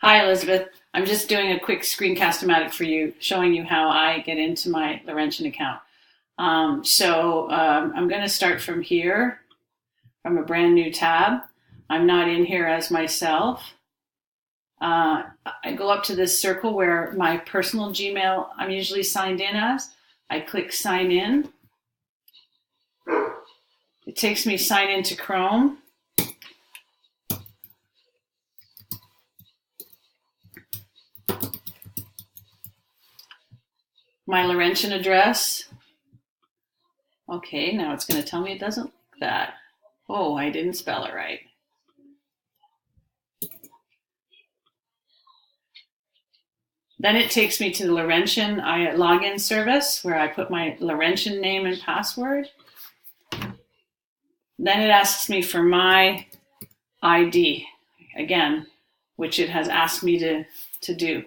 Hi, Elizabeth. I'm just doing a quick screencast-o-matic for you, showing you how I get into my Laurentian account. I'm going to start from here, from a brand new tab. I'm not in here as myself. I go up to this circle where my personal Gmail I'm usually signed in as. I click sign in. It takes me sign into Chrome. My Laurentian address. Okay, now it's going to tell me it doesn't like that. Oh, I didn't spell it right. Then it takes me to the Laurentian login service where I put my Laurentian name and password. Then it asks me for my ID again, which it has asked me to do.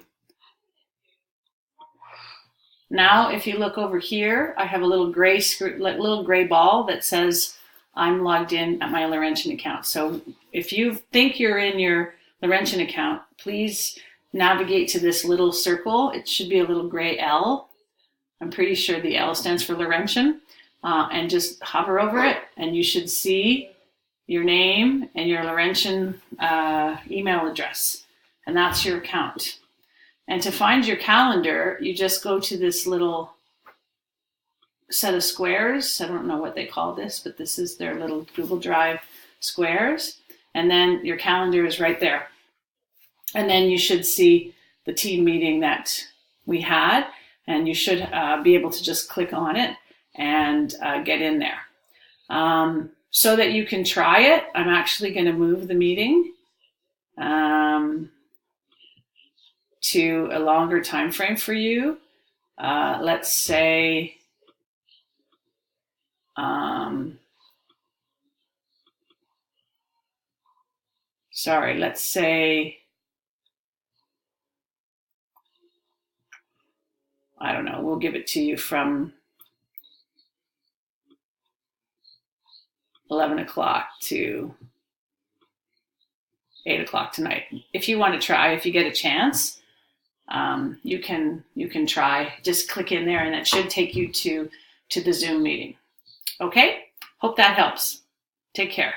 Now, if you look over here, I have a little gray ball that says I'm logged in at my Laurentian account. So if you think you're in your Laurentian account, please navigate to this little circle. It should be a little gray L. I'm pretty sure the L stands for Laurentian. And just hover over it, and you should see your name and your Laurentian email address. And that's your account. And to find your calendar, you just go to this little set of squares. I don't know what they call this, but this is their little Google Drive squares. And then your calendar is right there. And then you should see the team meeting that we had, and you should be able to just click on it and get in there. So that you can try it, I'm actually going to move the meeting to a longer time frame for you. Let's say let's say, I don't know, we'll give it to you from 11 o'clock to 8 o'clock tonight. If you want to try, if you get a chance, you can try. Just click in there and it should take you to the Zoom meeting. Okay? Hope that helps. Take care.